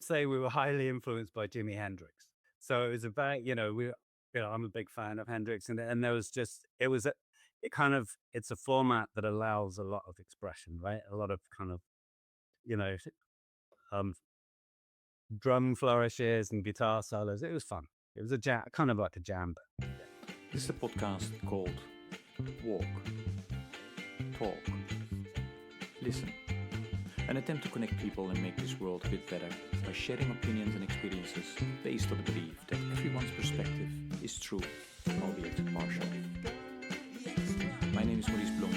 say we were highly influenced by Jimi Hendrix. So it was about, I'm a big fan of Hendrix, and there was just, it's a format that allows a lot of expression, right? A lot of kind of, you know, um, drum flourishes and guitar solos. It was fun. It was a jam, kind of like a jam. Yeah. This is a podcast called Walk, Talk, Listen. An attempt to connect people and make this world a bit better by sharing opinions and experiences based on the belief that everyone's perspective is true, albeit partial. My name is Maurice Blom,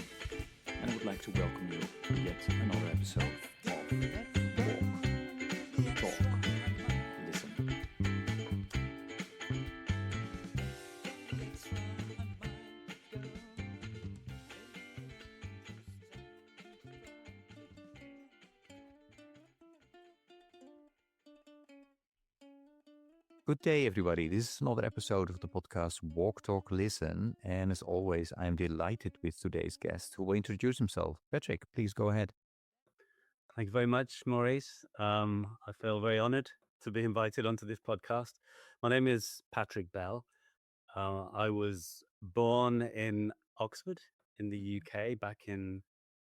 and I would like to welcome you to yet another episode of Walk, Talk, Listen. Good day, everybody. This is another episode of the podcast Walk, Talk, Listen. And as always, I am delighted with today's guest who will introduce himself. Patrick, please go ahead. Thank you very much, Maurice. I feel very honored to be invited onto this podcast. My name is Patrick Bell. I was born in Oxford in the UK back in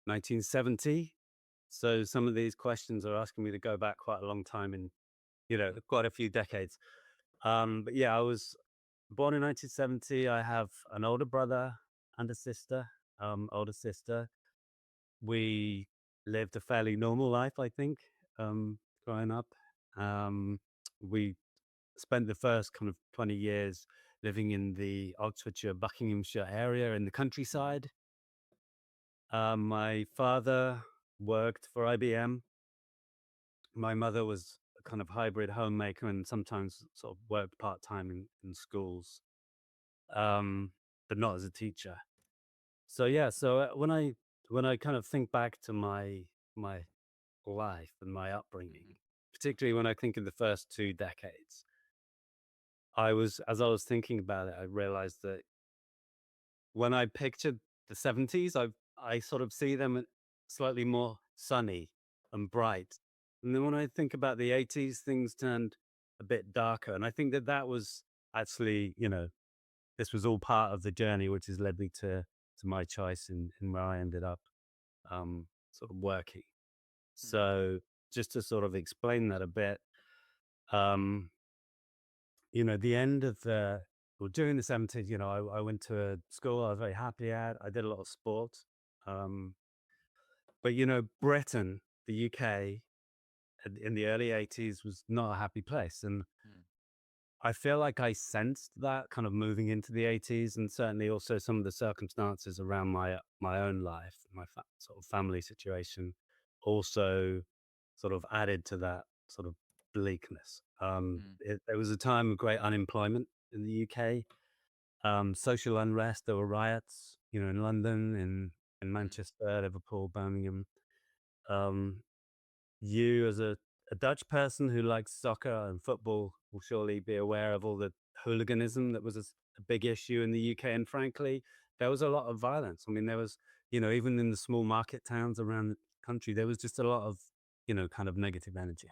1970. So some of these questions are asking me to go back quite a long time in, quite a few decades. But yeah, I was born in 1970. I have an older brother and a sister, older sister. We lived a fairly normal life, I think, growing up. We spent the first kind of 20 years living in the Oxfordshire, Buckinghamshire area in the countryside. My father worked for IBM. My mother was a kind of hybrid homemaker and sometimes sort of worked part-time in schools, but not as a teacher. So yeah, when I kind of think back to my life and my upbringing, particularly when I think of the first 2 decades, as I was thinking about it, I realized that when I pictured the 70s, I sort of see them slightly more sunny and bright. And then when I think about the 80s, things turned a bit darker. And I think that was actually, this was all part of the journey, which has led me to my choice in where I ended up sort of working. So just to sort of explain that a bit, the end of during the 70s, I went to a school I was very happy at. I did a lot of sport. But, Britain, the UK in the early 80s was not a happy place. And I feel like I sensed that kind of moving into the 80s, and certainly also some of the circumstances around my own life, sort of family situation also sort of added to that sort of bleakness. There was a time of great unemployment in the UK, social unrest. There were riots, in London, in Manchester, Liverpool, Birmingham. You, as a Dutch person who likes soccer and football, will surely be aware of all the hooliganism that was a big issue in the UK. And frankly, there was a lot of violence. I mean, there was, even in the small market towns around the country, there was just a lot of, kind of negative energy.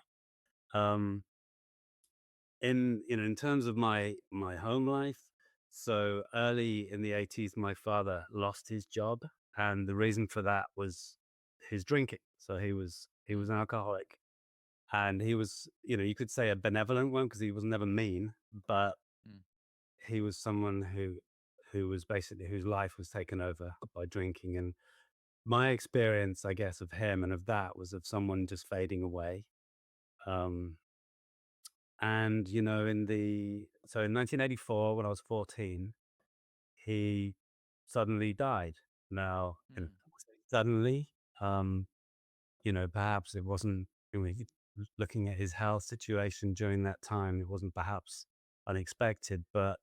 In terms of my home life, so early in the 80s, my father lost his job, and the reason for that was his drinking. So he was an alcoholic, and he was, you could say a benevolent one because he was never mean, but he was someone who was basically, whose life was taken over by drinking. And my experience, I guess, of him and of that was of someone just fading away. And, in 1984, when I was 14, he suddenly died. Now, suddenly, perhaps it wasn't, looking at his health situation during that time, it wasn't perhaps unexpected, but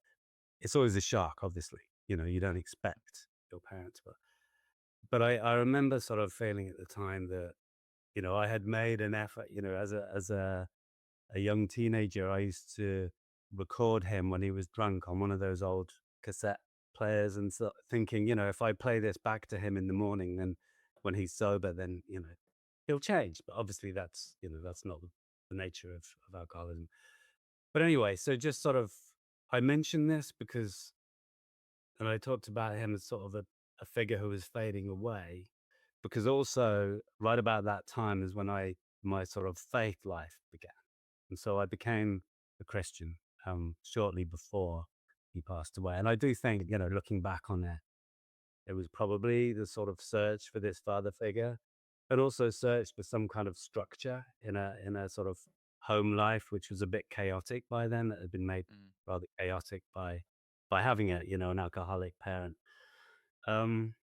it's always a shock, obviously. You don't expect your parents, but I remember sort of feeling at the time that, I had made an effort, as a young teenager. I used to record him when he was drunk on one of those old cassette players, and so thinking, if I play this back to him in the morning, then when he's sober, then, he'll change. But obviously that's not the nature of alcoholism. But anyway, so just sort of, I mentioned this because, and I talked about him as sort of a figure who was fading away, because also right about that time is when my sort of faith life began. And so I became a Christian shortly before he passed away. And I do think, looking back on it, it was probably the sort of search for this father figure, and also search for some kind of structure in a sort of home life, which was a bit chaotic by then. That had been made Mm. rather chaotic by having an alcoholic parent. Um,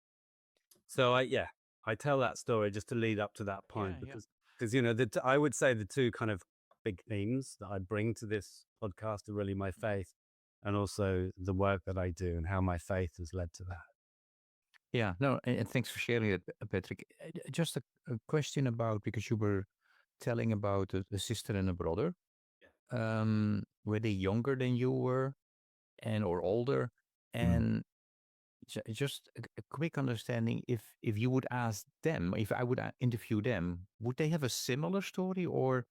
so Yeah. I tell that story just to lead up to that Yeah. point Yeah. because I would say the two kind of big themes that I bring to this podcast are really my Mhm. faith and also the work that I do and how my faith has led to that. Yeah, no, and thanks for sharing it, Patrick. Just a question about because you were telling about a sister and a brother. Were they younger than you were, and or older? Mm. And just a quick understanding: if you would ask them, if I would interview them, would they have a similar story, or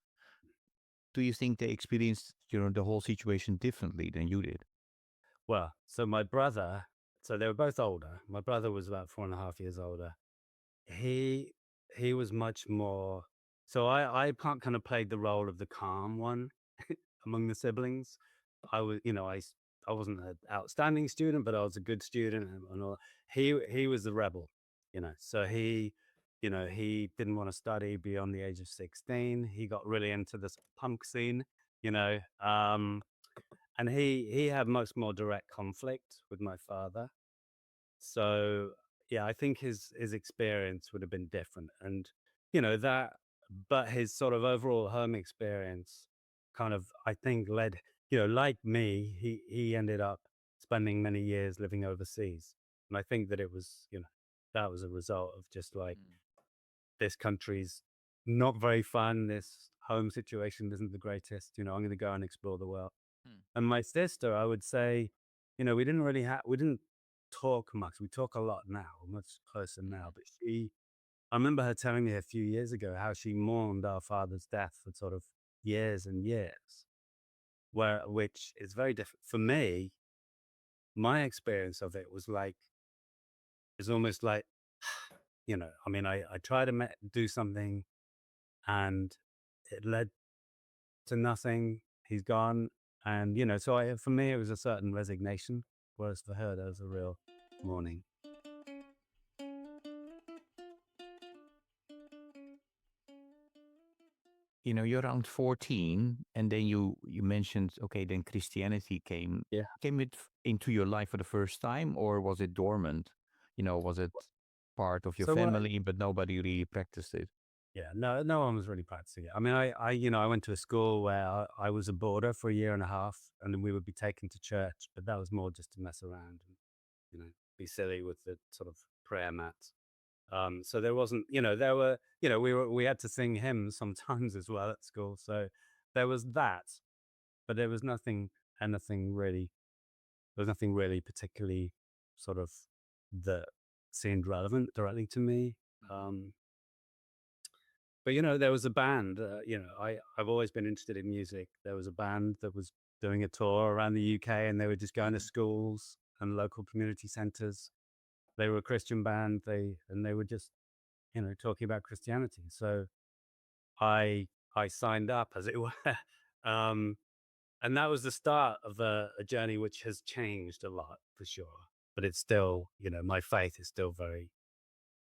do you think they experienced the whole situation differently than you did? Well, so my brother, so they were both older. My brother was about 4.5 years older. He he was much more. So kind of played the role of the calm one among the siblings. I was, I wasn't an outstanding student, but I was a good student and all. He was the rebel, So he didn't want to study beyond the age of 16. He got really into this punk scene, you know. And he had much more direct conflict with my father. So yeah, I think his experience would have been different, and that, but his sort of overall home experience, kind of, I think led, like me, he ended up spending many years living overseas, and I think that it was, that was a result of just like Mm. this country's not very fun. This home situation isn't the greatest. I'm going to go and explore the world. Mm. And my sister, I would say, we didn't talk much. We talk a lot now, much closer now. Mhm. But I remember her telling me a few years ago how she mourned our father's death for sort of years and years, which is very different. For me, my experience of it was like, it's almost like, I mean, I tried to do something and it led to nothing. He's gone. And, so for me, it was a certain resignation, whereas for her, there was a real mourning. You're around 14, and then you mentioned, okay, then Christianity Yeah. came it into your life for the first time, or was it dormant? Was it part of your So, family but nobody really practiced it? yeah, no one was really practicing it. I mean, I went to a school where I was a boarder for a year and a half, and then we would be taken to church, but that was more just to mess around and, be silly with the sort of prayer mats. So there wasn't, there were, we had to sing hymns sometimes as well at school. So there was that, but there was anything really, there was nothing really particularly sort of that seemed relevant directly to me. Mhm. Um, but there was a band. I've always been interested in music. There was a band that was doing a tour around the UK, and they were just going to Mhm. schools and local community centers. They were a Christian band. They were just talking about Christianity. So I I signed up, as it were, um, and that was the start of a journey which has changed a lot for sure. But it's still, my faith is still very,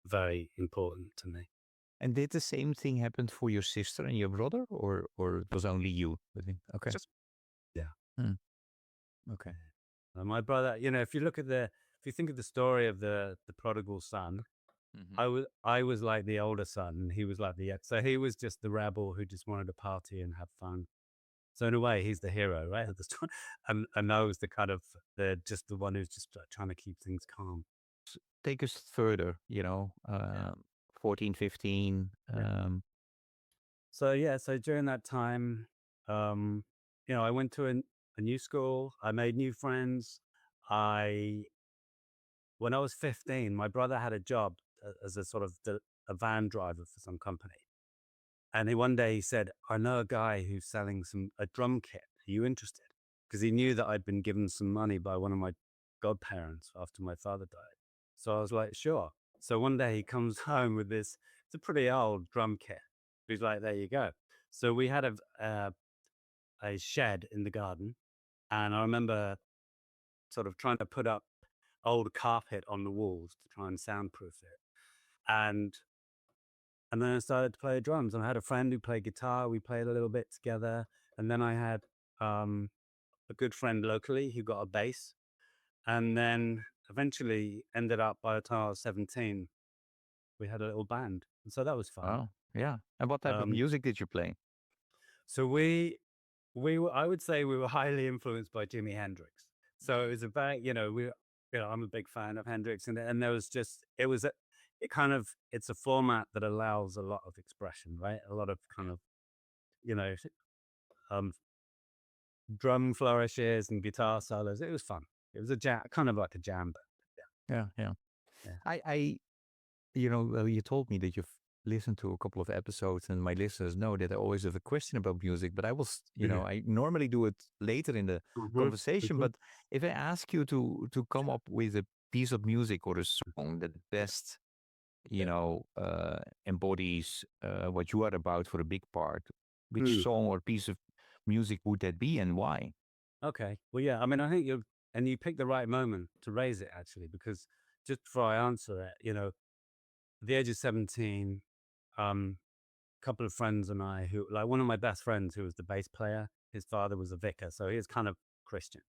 very important to me. And did the same thing happen for your sister and your brother, or it was only you with him? It's Okay. just, yeah. Hmm. Okay. My brother, if you think of the story of the prodigal son, Hmm. I was like the older son, and he was like so he was just the rebel who just wanted to party and have fun. So in a way, he's the hero, right? At the start, and I was the kind of the one who's just trying to keep things calm. Take us further, Yeah, 14, 15. yeah. So yeah, so during that time, um, I went to a new school. I made new friends. I When I was 15, my brother had a job as a sort of a van driver for some company, And one day he said, "I know a guy who's selling a drum kit. Are you interested?" Because he knew that I'd been given some money by one of my godparents after my father died. So I was like, "Sure." So one day he comes home with this. It's a pretty old drum kit. He's like, "There you go." So we had a shed in the garden, and I remember sort of trying to put up old carpet on the walls to try and soundproof it. And and then I started to play drums. And I had a friend who played guitar. We played a little bit together. And then I had um, a good friend locally who got a bass. And then eventually ended up by the time I was 17, we had a little band. And so that was fun. Wow. Yeah. And what type of Um, music did you play? so we were, I would say we were highly influenced by Jimi Hendrix. So it was about, I'm a big fan of Hendrix, and there was just, it's a format that allows a lot of expression, right? A lot of kind of, you know, um, drum flourishes and guitar solos. It was fun. It was a jam, kind of like a jam band. Yeah. Yeah. Yeah. I you told me that you've listened to a couple of episodes, and my listeners know that I always have a question about music, but I will, Yeah. I normally do it later in the Hmm. conversation. Hmm. But if I ask you to come up with a piece of music or a song that best, Yeah. embodies what you are about for a big part, which Mm. song or piece of music would that be, and why? Okay. Well, yeah. I mean, I think you picked the right moment to raise it actually, because just before I answer it, at the age of 17, um, a couple of friends and I, who, like one of my best friends, who was the bass player, his father was a vicar, so he was kind of Christian.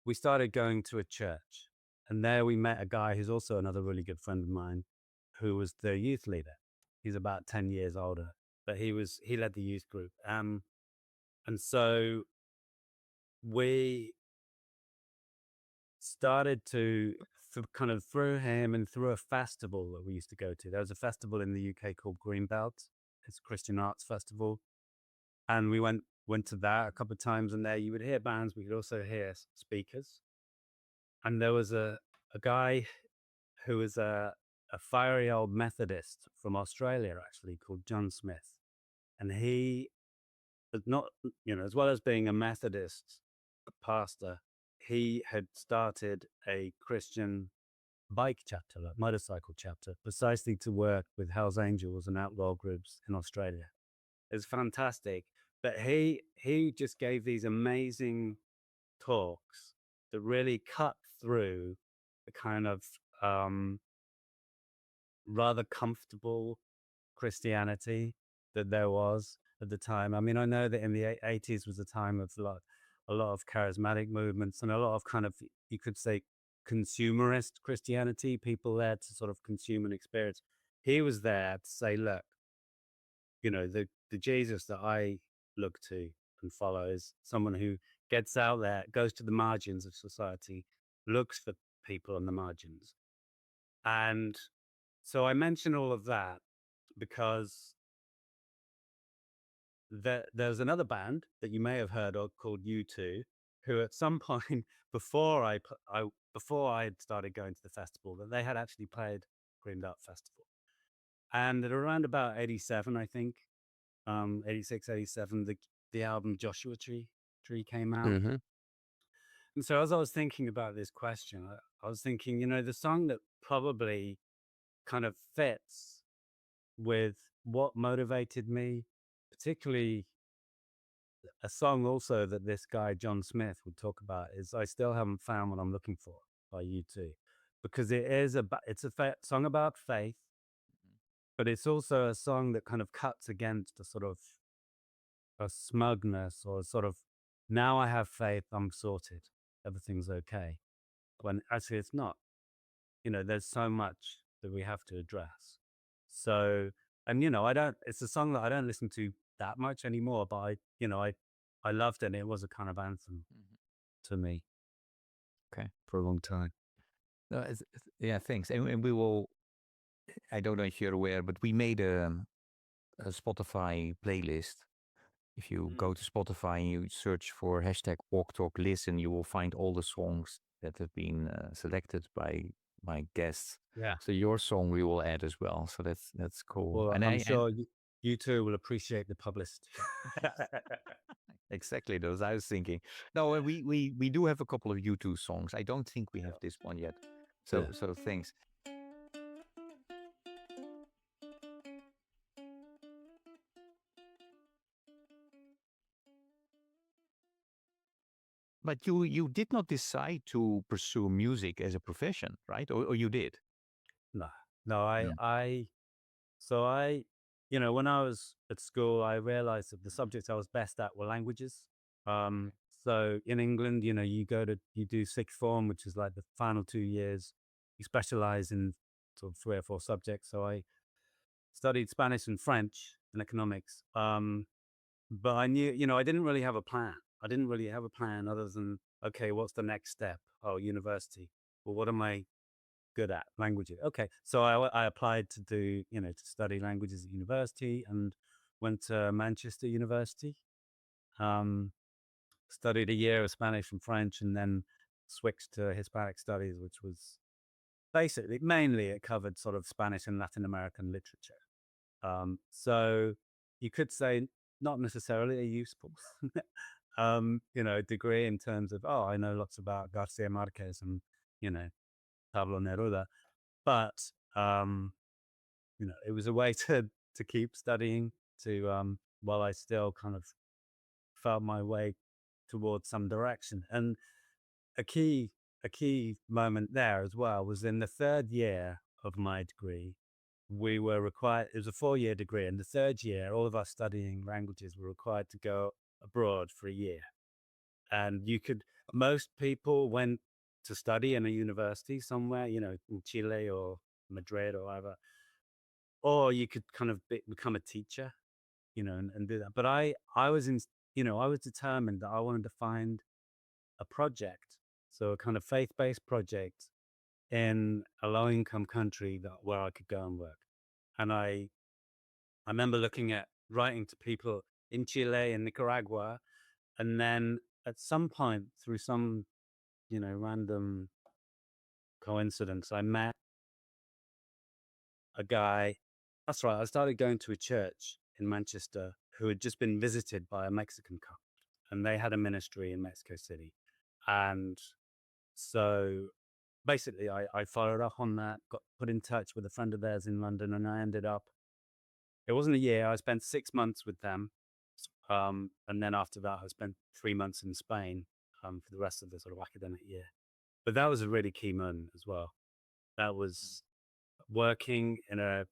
We started going to a church, and there we met a guy who's also another really good friend of mine, who was the youth leader. He's about 10 years older, but he led the youth group. And so we started to kind of through him and through a festival that we used to go to. There was a festival in the UK called Greenbelt. It's a Christian arts festival, and we went to that a couple of times. And there you would hear bands. We could also hear speakers. And there was a guy who was a fiery old Methodist from Australia, actually, called John Smith. And he was not, as well as being a Methodist pastor, he had started a Christian bike chapter, like motorcycle chapter, precisely to work with Hell's Angels and outlaw groups in Australia. It's fantastic. But he just gave these amazing talks that really cut through the kind of um, rather comfortable Christianity that there was at the time. I mean, I know that in the 80s was a time of a lot of charismatic movements and a lot of kind of, you could say, consumerist Christianity, people there to sort of consume and experience. He was there to say, look, the Jesus that I look to and follow is someone who gets out there, goes to the margins of society, looks for people on the margins. And so I mention all of that because there's another band that you may have heard of called U2, who at some point before I had started going to the festival, that they had actually played Green Dot Festival. And at around about 87, I think, 86, 87, the album Joshua Tree came out. Mm-hmm. And so as I was thinking about this question, I was thinking, the song that probably kind of fits with what motivated me, particularly a song also that this guy, John Smith, would talk about, is I Still Haven't Found What I'm Looking For by U2. Because it's a song about faith, but it's also a song that kind of cuts against a sort of a smugness or a sort of, now I have faith, I'm sorted, everything's okay. When actually it's not. There's so much that we have to address. So, and I don't, it's a song that I don't listen to that much anymore, but I loved it. And it was a kind of anthem Mhm. to me Okay. for a long time. No, yeah, thanks. And we will, I don't know if you're aware, but we made a Spotify playlist. If you Mm. go to Spotify and you search for hashtag walktalklisten, you will find all the songs that have been selected by my guests. Yeah. So your song we will add as well. So that's cool. Well, And I'm I and sure You too will appreciate the publicity. Exactly those I was thinking. No, we do have a couple of U2 songs. I don't think we have this one yet. Yeah. So thanks. But you did not decide to pursue music as a profession, right? Or you did? No, no, No. so I, when I was at school, I realized that the subjects I was best at were languages. Okay. So in England, you do sixth form, which is like the final 2 years. You specialize in sort of 3 or 4 subjects. So I studied Spanish and French and economics. But I knew, I didn't really have a plan. I didn't really have a plan other than, okay, what's the next step? Oh, university. Well, what am I good at? Languages. Okay. So I applied to do, to study languages at university and went to Manchester University. Um, Studied a year of Spanish and French and then switched to Hispanic studies, which was basically mainly it covered sort of Spanish and Latin American literature. So you could say not necessarily a useful, degree in terms of, oh, I know lots about Garcia Marquez and, you know, Pablo Neruda, but, it was a way to keep studying while I still kind of felt my way towards some direction. And a key, a key moment there as well was in the third year of my degree we were required, it was a 4 year degree. In the third year, all of us studying languages were required to go abroad for a year. And most people went to study in a university somewhere, in Chile or Madrid or whatever, or you could kind of become a teacher, and do that. But I was determined that I wanted to find a project. So a kind of faith based project in a low income country where I could go and work. And I remember looking at writing to people in Chile and Nicaragua, and then at some point through some, random coincidence, I met a guy. That's right. I started going to a church in Manchester who had just been visited by a Mexican couple, and they had a ministry in Mexico City. And so basically, I followed up on that, got put in touch with a friend of theirs in London, and I ended up, it wasn't a year, I spent 6 months with them. And then after that, I spent 3 months in Spain for the rest of the sort of academic year. But that was a really key moment as well. That was working in a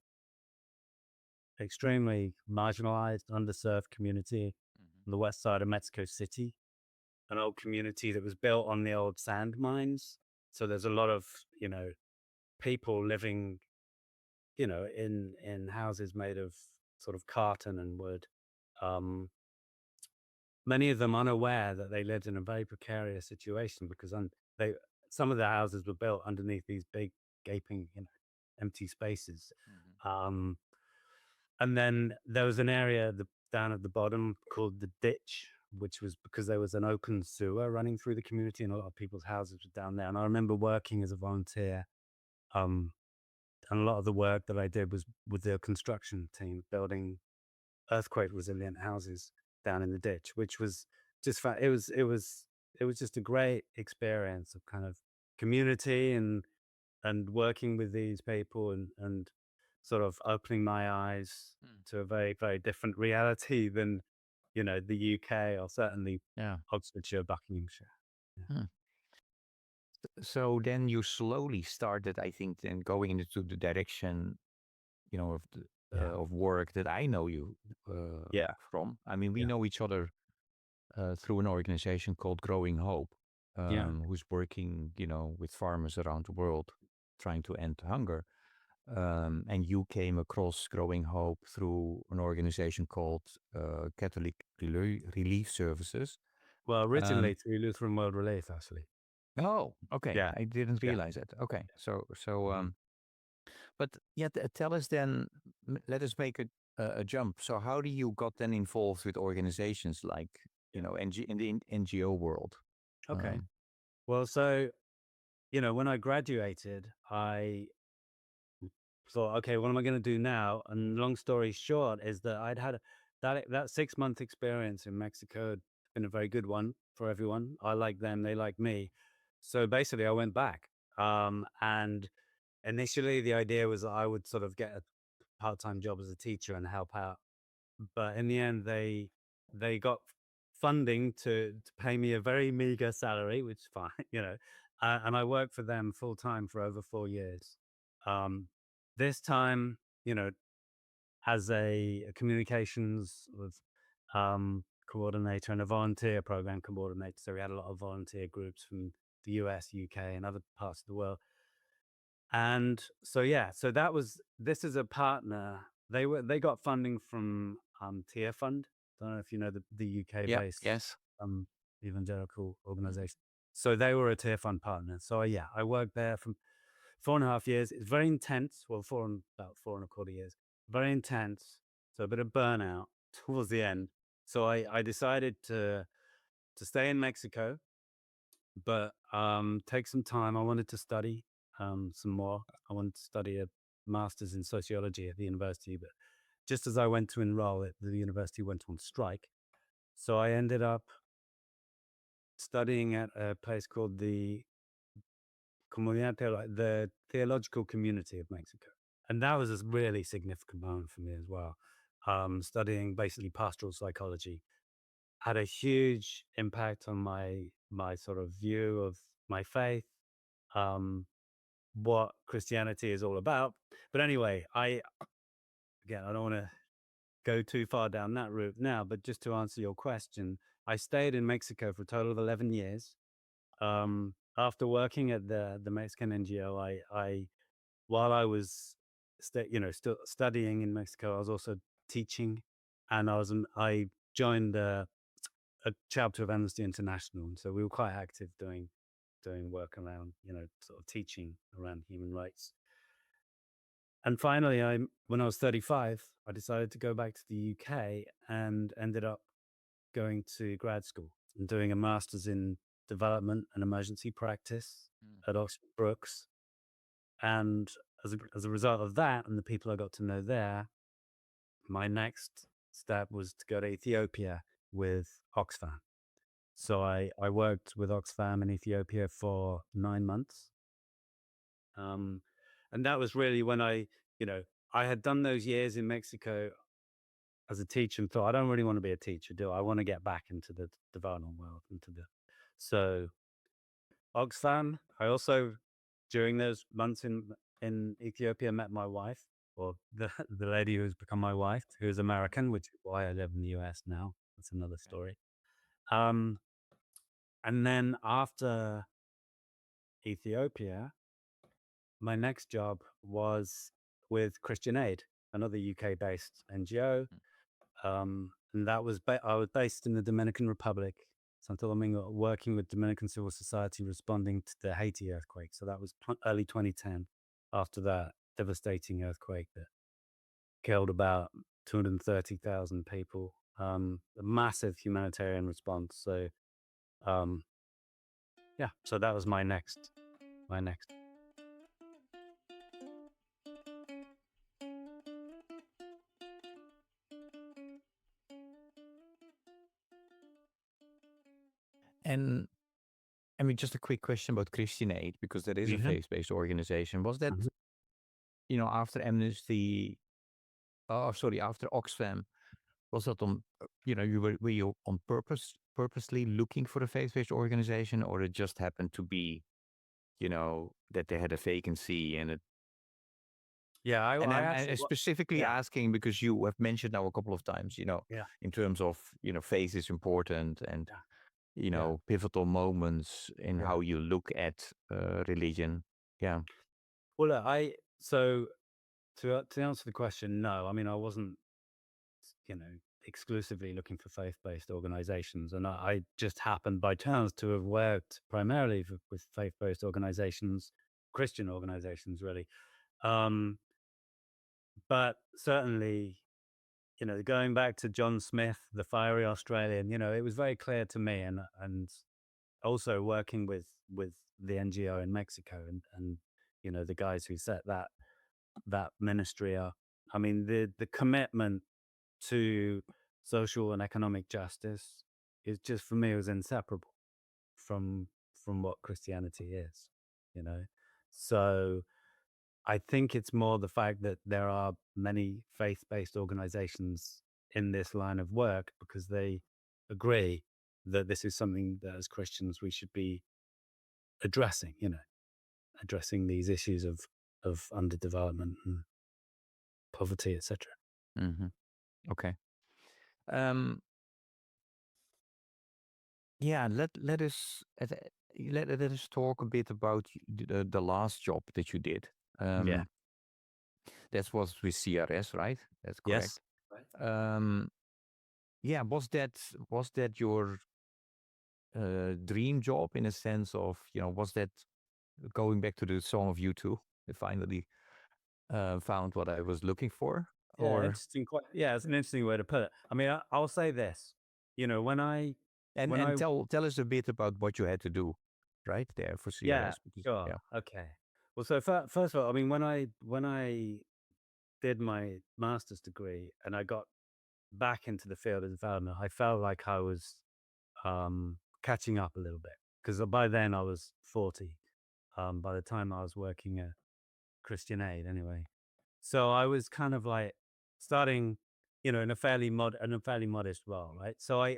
extremely marginalized, underserved community Mm-hmm. on the west side of Mexico City, an old community that was built on the old sand mines. So there's a lot of, you know, people living, in houses made of sort of carton and wood. Um, Many of them unaware that they lived in a very precarious situation because they some of the houses were built underneath these big gaping, empty spaces. Mm-hmm. Um, and then there was an area down at the bottom called the ditch, which was because there was an open sewer running through the community, and a lot of people's houses were down there. And I remember working as a volunteer, um, and a lot of the work that I did was with the construction team building earthquake resilient houses down in the ditch, which was it was just a great experience of kind of community and working with these people and sort of opening my eyes Mm. to a very, very different reality than, the UK or certainly Yeah. Oxfordshire, Buckinghamshire. Yeah. Hmm. So then you slowly started, I think, then going into the direction, of Yeah. of work that I know you Yeah. from. I mean, we Yeah. know each other through an organization called Growing Hope, Yeah. who's working, with farmers around the world, trying to end hunger. And you came across Growing Hope through an organization called Catholic Relief Services. Well, Um, originally through Lutheran World Relief, actually. oh, okay. Yeah. I didn't Yeah. realize that. Okay, so Mhm. but yeah, tell us then. Let us make a jump. So how do you got then involved with organizations like Yeah. in the NGO world? Okay. Um, Well, so, when I graduated, I thought, okay, what am I going to do now? And long story short is that I'd had that 6 month experience in Mexico had been a very good one for everyone. I like them, they like me. So basically, I went back. And initially, the idea was that I would sort of get a part-time job as a teacher and help out. But in the end, they got funding to pay me a very meager salary, which is fine, and I worked for them full time for over 4 years. Um, this time, you know, as a communications with coordinator and a volunteer program coordinator. So we had a lot of volunteer groups from the US, UK, and other parts of the world. And so yeah, so that was this is a partner. They got funding from Tier Fund. Don't know if you know the UK Yeah. based Yes. um evangelical Mhm. organization. So they were a Tier Fund partner. So yeah, I worked there for 4.5 years. It's very intense. Well, about 4.25 years. Very intense. So a bit of burnout towards the end. So I decided to stay in Mexico, but take some time. I wanted to study some more. I wanted to study a master's in sociology at the university, but just as I went to enroll it, the university went on strike. So I ended up studying at a place called the the Theological Community of Mexico. And that was a really significant moment for me as well. Studying basically pastoral psychology had a huge impact on my sort of view of my faith, um, what Christianity is all about. But anyway, I don't want to go too far down that route now, but just to answer your question, I stayed in Mexico for a total of 11 years. After working at the Mexican NGO, I while I was still studying in Mexico, I was also teaching, and I joined a chapter of Amnesty International, and so we were quite active doing work around sort of teaching around human rights. And finally, when I was 35, I decided to go back to the UK and ended up going to grad school and doing a master's in development and emergency practice Mm. at Oxford Brookes. And as a result of that and the people I got to know there, my next step was to go to Ethiopia with Oxfam. So I worked with Oxfam in Ethiopia for 9 months. Um, and that was really when you know, I had done those years in Mexico as a teacher and thought, I don't really want to be a teacher, do I? I want to get back into the development world, so Oxfam. I also, during those months in Ethiopia, met my wife, or the the lady who's become my wife, who's American, which is why I live in the US now. That's another Okay. story. Um, and then after Ethiopia, my next job was with Christian Aid, another UK-based NGO. Mm. And I was based in the Dominican Republic, Santo Domingo, working with Dominican civil society responding to the Haiti earthquake. So that was early 2010. After that devastating earthquake that killed about 230,000 people, a massive humanitarian response. So um, yeah, so that was my next. And I mean, just a quick question about Christian Aid, because that is a Yeah. faith-based organization. Was that, Mhm. after Amnesty, oh, sorry, after Oxfam, was that on, were you on purposely looking for a faith-based organization, or it just happened to be, that they had a vacancy and it, Yeah, and I I'm actually, specifically yeah, asking because you have mentioned now a couple of times, yeah, in terms of, faith is important and, yeah, yeah, pivotal moments in yeah. how you look at religion. Yeah. Well, look, so to answer the question, no. I mean, I wasn't, you know, exclusively looking for faith-based organizations, and I just happened by chance to have worked primarily with faith-based organizations, Christian organizations, really. Um, but certainly, going back to John Smith, the fiery Australian, it was very clear to me, and also working with the NGO in Mexico, and the guys who set that ministry are. I mean, the commitment to social and economic justice is just for me was inseparable from what Christianity is, you know. So I think it's more the fact that there are many faith-based organizations in this line of work because they agree that this is something that as Christians we should be addressing, addressing these issues of underdevelopment and poverty, etc. Hmm. Okay. Um, yeah, let us let us talk a bit about the last job that you did. Yeah. Um, that was with CRS, right? That's Yes. correct. Um, yeah, was that your dream job in a sense of, was that going back to the song of you two? I finally found what I was looking for, Yeah, or interesting. Quite. Yeah, it's an interesting way to put it. I mean, I'll say this. When I and when and I tell us a bit about what you had to do, right there for yeah, CRS, because sure, yeah. okay. Well, so first of all, I mean, when I did my master's degree and I got back into the field of development, I felt like I was catching up a little bit because by then I was 40. By the time I was working at Christian Aid, anyway. So I was kind of like starting, in a fairly modest role, right? So I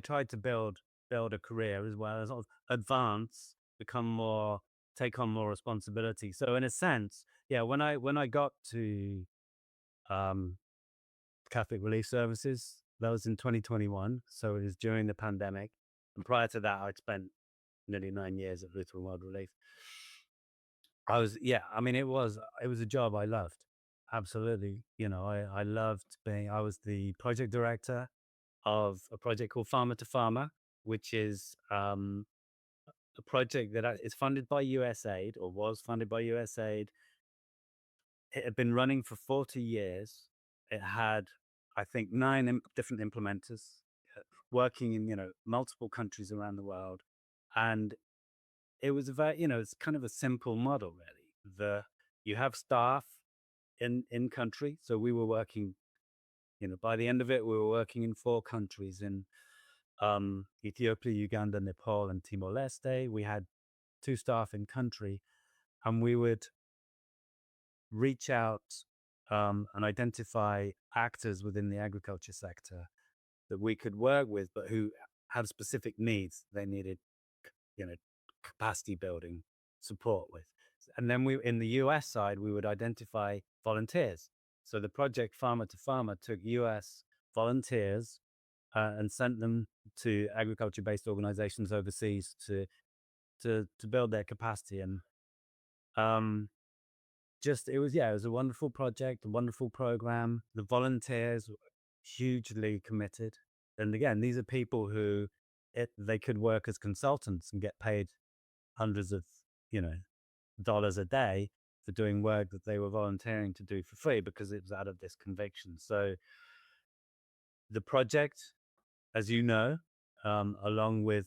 tried to build a career as well as sort of advance, become more, take on more responsibility. So in a sense, yeah, when I got to um, Catholic Relief Services, that was in 2021. So it was during the pandemic, and prior to that, I'd spent nearly 9 years at Lutheran World Relief. Yeah, I mean, it was a job I loved. Absolutely. I loved I was the project director of a project called Farmer to Farmer, which is a project that is funded by USAID or was funded by USAID. It had been running for 40 years. It had, I think, nine different implementers working in, multiple countries around the world. And it was it's kind of a simple model, really. You have staff in country. So we were working, by the end of it, we were working in 4 countries in Ethiopia, Uganda, Nepal, and Timor Leste. We had 2 staff in country, and we would reach out and identify actors within the agriculture sector that we could work with, but who have specific needs. They needed, you know, capacity building support with. And then in the US side, we would identify volunteers. So the project Farmer to Farmer took US volunteers and sent them to agriculture-based organizations overseas to build their capacity. And um, it was a wonderful project, a wonderful program. The volunteers were hugely committed. And again, these are people who they could work as consultants and get paid hundreds of, you know, dollars a day for doing work that they were volunteering to do for free because it was out of this conviction. So the project, as you know, along with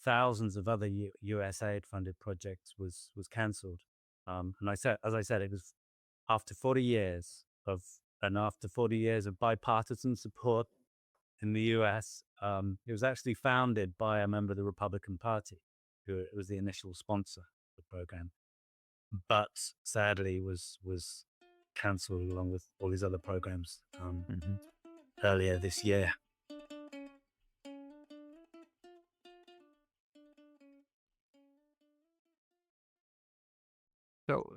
thousands of other USAID funded projects, was cancelled. And as I said, it was after 40 years of after 40 years of bipartisan support in the US. It was actually founded by a member of the Republican Party, who was the initial sponsor of the program, but sadly was cancelled along with all these other programs Hmm. earlier this year.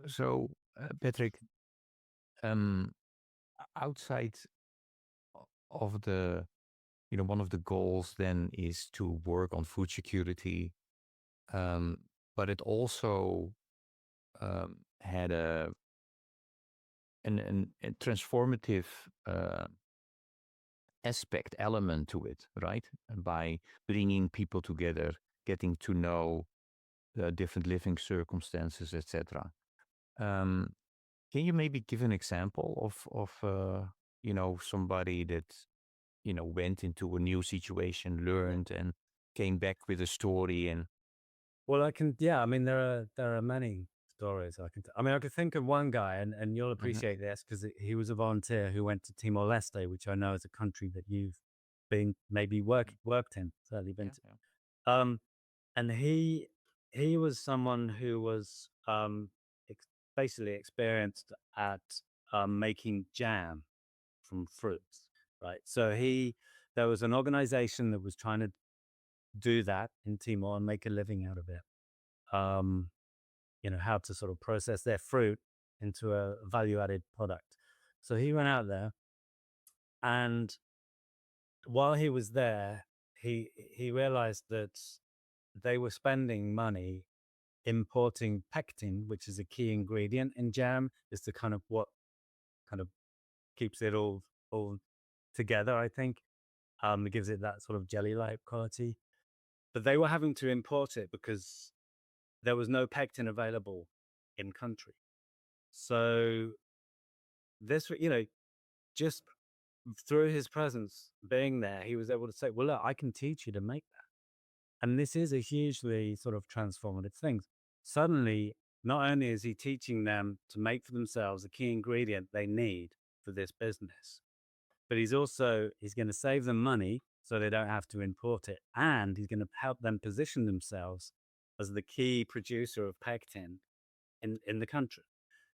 So Patrick, um, outside of the, one of the goals then is to work on food security, um, but it also had a transformative uh, aspect element to it, right? By bringing people together, getting to know different living circumstances, etc. Um, can you maybe give an example of somebody that went into a new situation, learned, and came back with a story? And Well, I can, yeah. I mean, there are many. stories I can. I mean, I could think of one guy, and you'll Hmm. appreciate this because he was a volunteer who went to Timor Leste, which I know is a country that you've been maybe worked in, certainly been Yeah, to. yeah. Um, and he was someone who was basically experienced at making jam from fruits, right? So he there was an organization that was trying to do that in Timor and make a living out of it. Um, how to sort of process their fruit into a value added product. So he went out there, and while he was there, he realized that they were spending money importing pectin, which is a key ingredient in jam. Is the kind of what kind of keeps it all together, I think. It gives it that sort of jelly like quality. But they were having to import it because there was no pectin available in country. So this, just through his presence being there, he was able to say, "Well, look, I can teach you to make that." And this is a hugely sort of transformative thing. Suddenly, not only is he teaching them to make for themselves the key ingredient they need for this business, but he's going to save them money so they don't have to import it, and he's going to help them position themselves as the key producer of pectin in the country.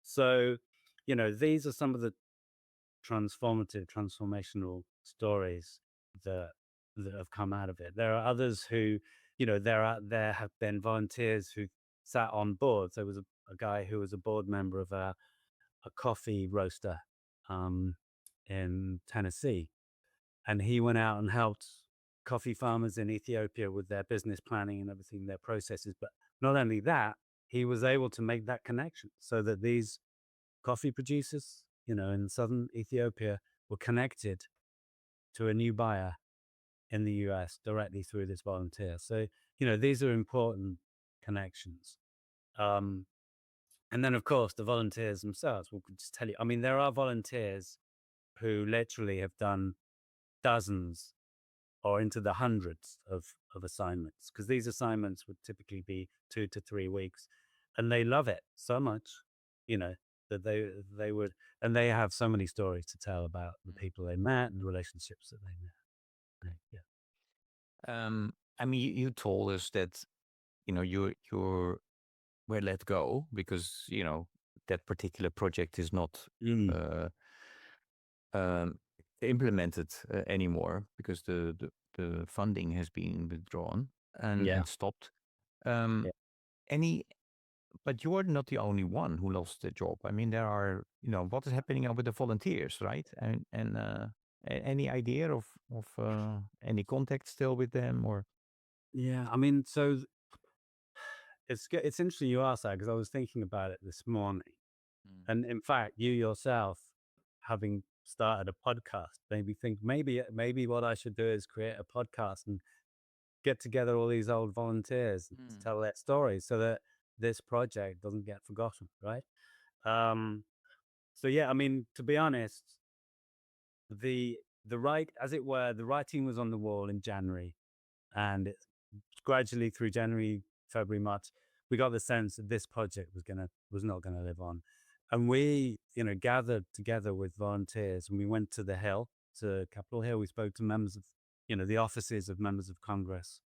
So, these are some of the transformational stories that have come out of it. There are others who, there have been volunteers who sat on boards. There was a guy who was a board member of a coffee roaster um, in Tennessee, and he went out and helped coffee farmers in Ethiopia with their business planning and everything, their processes. But not only that, he was able to make that connection so that these coffee producers, in southern Ethiopia were connected to a new buyer in the US directly through this volunteer. So, these are important connections. Um, and then, of course, the volunteers themselves will just tell you. I mean, there are volunteers who literally have done dozens or into the hundreds of assignments because these assignments would typically be 2 to 3 weeks, and they love it so much, you know, that they would, and they have so many stories to tell about the people they met and the relationships that they met. Yeah. I mean, you told us that you were let go because that particular project is not Mm. uh, um, implemented anymore because the funding has been withdrawn Yeah. and stopped. Um, Yeah. any, but you're not the only one who lost the job. I mean, there are, what is happening now with the volunteers, right? And any idea of any contact still with them or? Yeah. I mean, so it's interesting you asked that because I was thinking about it this morning. Mm. And in fact, you yourself, having started a podcast, made me think maybe what I should do is create a podcast and get together all these old volunteers and Mm. tell their stories so that this project doesn't get forgotten, right? Um, so yeah, I mean, to be honest, the right, as it were, the writing was on the wall in January, and gradually through January, February, March, we got the sense that this project was not gonna live on. And we, gathered together with volunteers and we went to the Hill, to Capitol Hill. We spoke to members of, the offices of members of Congress.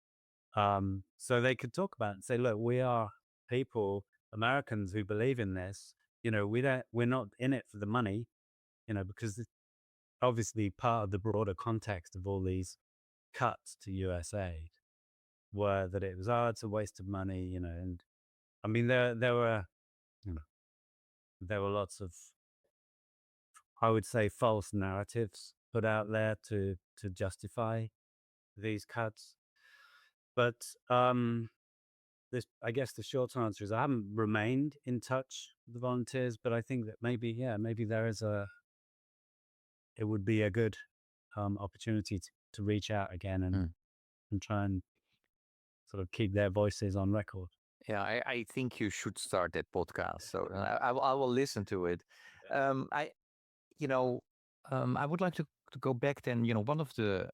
So they could talk about it and say, look, we are people, Americans who believe in this. We're not in it for the money, because obviously part of the broader context of all these cuts to US aid were that it was, it's a waste of money, and I mean, you know, there were lots of, I would say, false narratives put out there to justify these cuts. But this, I guess, the short answer is I haven't remained in touch with the volunteers, but I think that maybe, yeah, maybe it would be a good opportunity to reach out again Mm. and try and sort of keep their voices on record. Yeah, I think you should start that podcast. So I will listen to it. I you know I would like to go back then. One of the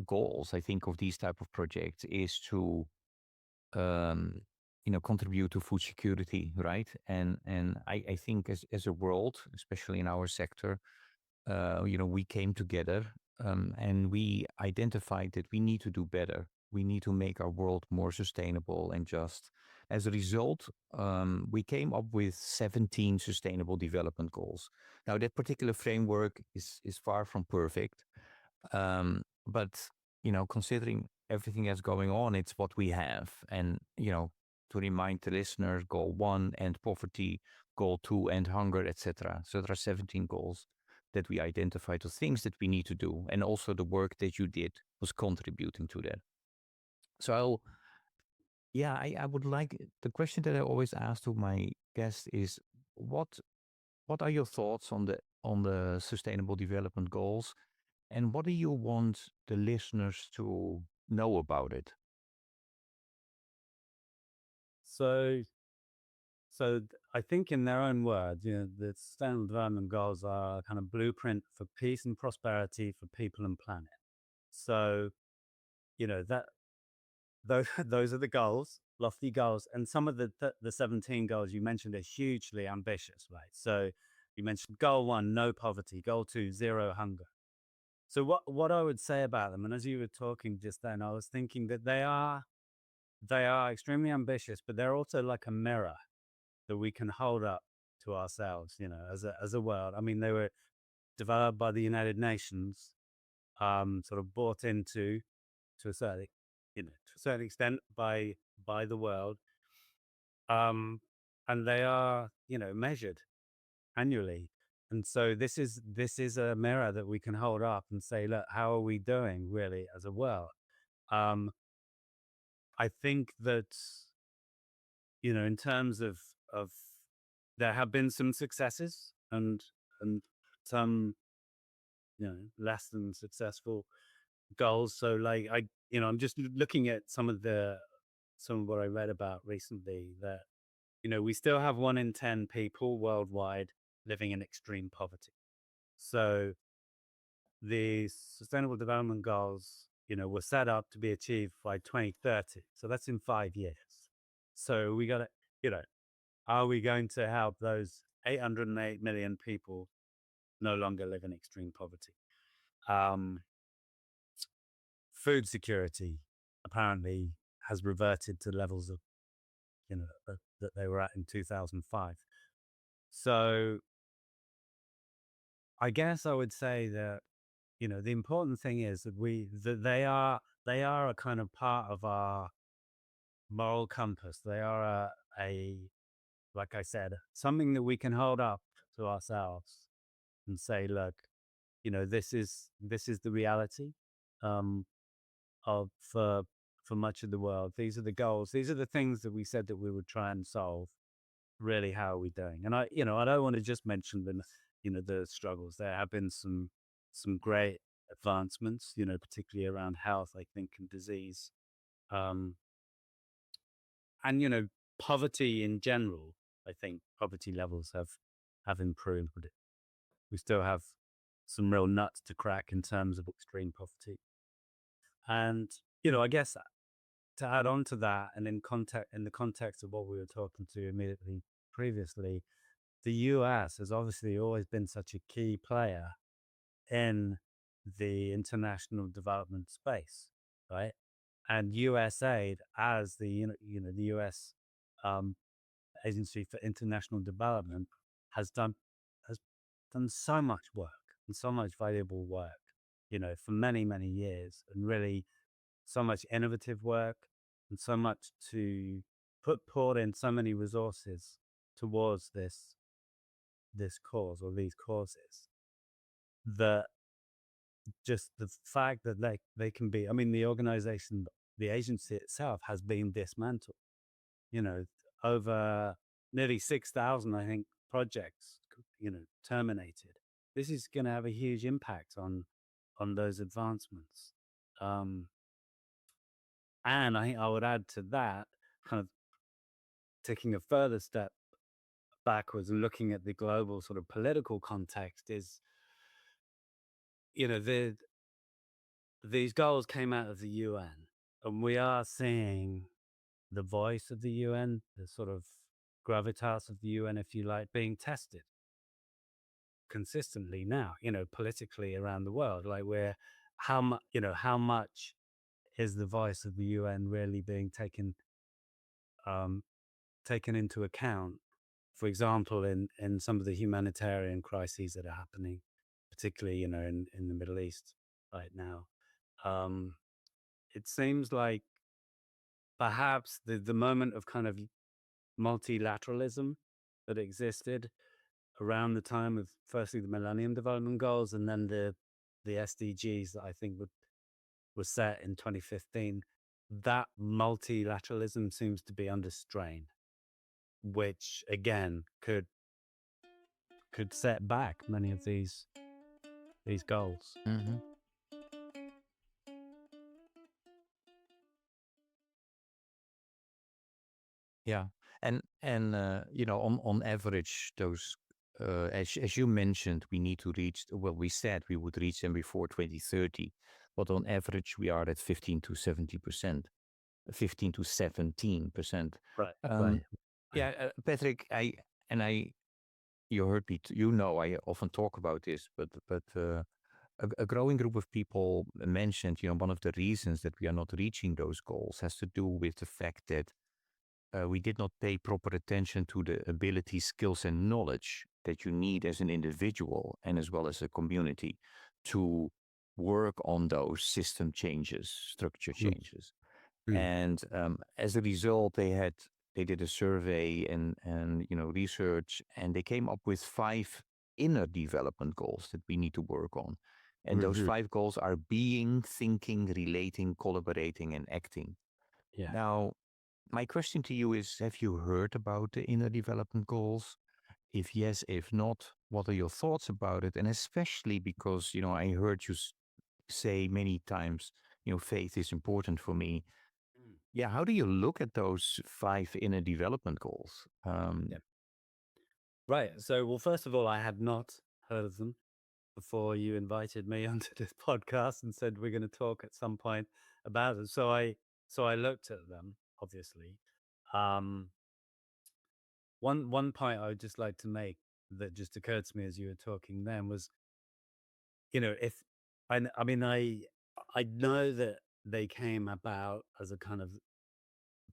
goals I think of these type of projects is to um, contribute to food security, right? And I think as a world, especially in our sector, we came together, and we identified that we need to do better. We need to make our world more sustainable and just. As a result, we came up with 17 sustainable development goals. Now, that particular framework is far from perfect, but considering everything that's going on, it's what we have. And to remind the listeners, goal one, end poverty; goal two, end hunger, etc. So there are 17 goals that we identified, the things that we need to do, and also the work that you did was contributing to that. So yeah, I would like, the question that I always ask to my guests is, what what are your thoughts on the sustainable development goals, and what do you want the listeners to know about it? So, I think in their own words, the Sustainable Development Goals are a kind of blueprint for peace and prosperity for people and planet. So, that those are the goals, lofty goals, and some of the 17 goals you mentioned are hugely ambitious, right? So, you mentioned goal one, no poverty; goal two, zero hunger. So, what I would say about them, and as you were talking just then, I was thinking that they are extremely ambitious, but they're also like a mirror that we can hold up to ourselves, as a world. I mean, they were developed by the United Nations, sort of bought into to a certain, to a certain extent by the world, um, and they are, measured annually. And so this is a mirror that we can hold up and say, look, how are we doing really as a world? Um, I think that in terms of there have been some successes and some less than successful goals. So like I'm just looking at some of what I read about recently that we still have 1 in 10 people worldwide living in extreme poverty. So the Sustainable Development Goals, were set up to be achieved by 2030. So that's in 5 years. So we got to, you know, are we going to help those 808 million people no longer live in extreme poverty? Um, Food security apparently has reverted to levels of, that they were at in 2005. So I guess I would say that, the important thing is that they are a kind of part of our moral compass. They are a like I said, something that we can hold up to ourselves and say, look, this is the reality, um, of for much of the world. These are the goals. These are the things that we said that we would try and solve. Really, how are we doing? And I don't want to just mention the struggles. There have been some great advancements, particularly around health, I think, and disease, um, and poverty in general. I think poverty levels have improved, but we still have some real nuts to crack in terms of extreme poverty. And I guess to add on to that, and in the context of what we were talking to immediately previously, the US has obviously always been such a key player in the international development space, right? And USAID, as the US um, Agency for International Development, has done has done so much work and so much valuable work, for many many years, and really so much innovative work and so much to poured in so many resources towards this cause or these causes, that just the fact that they can be, I mean, the organization, the agency itself has been dismantled, you know over nearly 6,000, I think, projects terminated. This is going to have a huge impact on those advancements, um and I think I would add to that, kind of taking a further step backwards and looking at the global sort of political context, is these goals came out of the UN, and we are seeing the voice of the UN, the sort of gravitas of the UN, if you like, being tested consistently now, politically around the world. Like where how much is the voice of the UN really being um, taken into account? For example, in some of the humanitarian crises that are happening, particularly in the Middle East right now, um, it seems like perhaps the moment of kind of multilateralism that existed around the time of firstly the Millennium Development Goals and then the SDGs that I think was set in 2015. That multilateralism seems to be under strain, which again could set back many of these goals. Hmm. Yeah, and you know, on average, those as you mentioned, we need to reach. Well, we said we would reach them before 2030, but on average, we are at 15 to 70%, 15 to 17%. Right, Um, right, right. yeah, Patrick, you heard me. You know, I often talk about this, but a growing group of people mentioned, you know, one of the reasons that we are not reaching those goals has to do with the fact that we did not pay proper attention to the abilities, skills, and knowledge that you need as an individual and as well as a community to work on those system changes, structure Mm, changes. mm, And as a result, they did a survey and you know research, and they came up with 5 inner development goals that we need to work on. And those mhm. 5 goals are being, thinking, relating, collaborating, and acting. Yeah. Now, my question to you is, have you heard about the inner development goals? If yes, if not, what are your thoughts about it? And especially because, you know, I heard you say many times, you know, faith is important for me. Mm. Yeah, how do you look at those 5 inner development goals? Yeah. Right. So, well, first of all, I had not heard of them before you invited me onto this podcast and said we're going to talk at some point about it. So I looked at them, obviously. Um, one point I would just like to make that just occurred to me as you were talking then was, if I mean I know that they came about as a kind of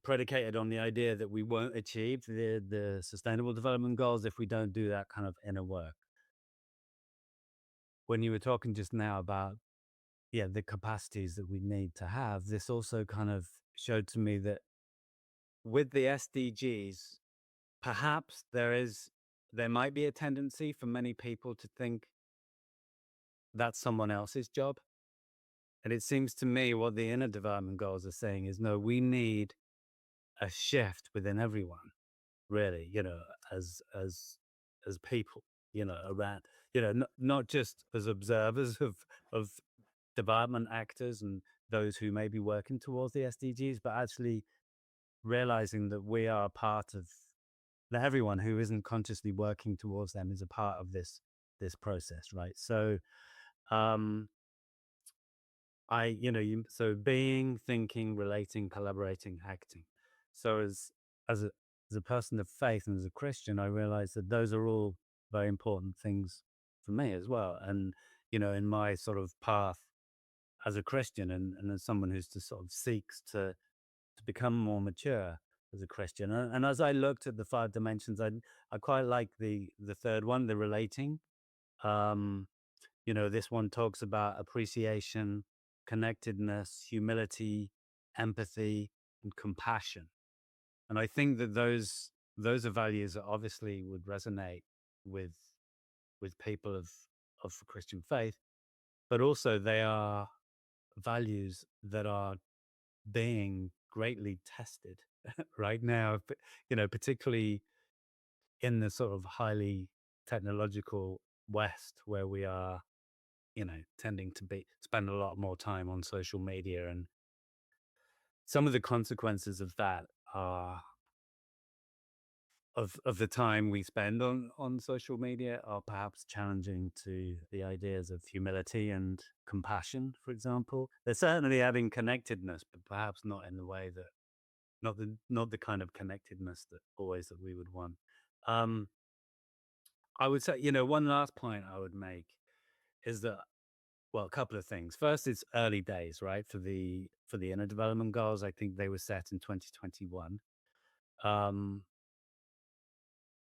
predicated on the idea that we won't achieve the sustainable development goals if we don't do that kind of inner work. When you were talking just now about the capacities that we need to have, this also kind of showed to me that with the SDGs, perhaps there might be a tendency for many people to think that's someone else's job. And it seems to me what the inner development goals are saying is no, we need a shift within everyone, really, as people, around, not just as observers of development actors and those who may be working towards the SDGs, but actually realizing that we are part of that everyone who isn't consciously working towards them is a part of this process, right? So um so being, thinking, relating, collaborating, acting. So as a as a person of faith and as a Christian, I realize that those are all very important things for me as well. And in my sort of path as a Christian and as someone who's to sort of seeks to become more mature as a Christian. And as I looked at the 5 dimensions, I quite like the third one, the relating. Um, this one talks about appreciation, connectedness, humility, empathy, and compassion. And I think that those are values that obviously would resonate with with people of Christian faith, but also they are values that are being greatly tested right now, particularly in the sort of highly technological West where we are, tending to be spend a lot more time on social media. And some of the consequences of that are of the time we spend on social media are perhaps challenging to the ideas of humility and compassion, for example. They're certainly adding connectedness, but perhaps not in the way that not the kind of connectedness that always that we would want. Um, I would say, one last point I would make is that, well, a couple of things. First, it's early days, right? For the inner development goals, I think they were set in 2021. Um,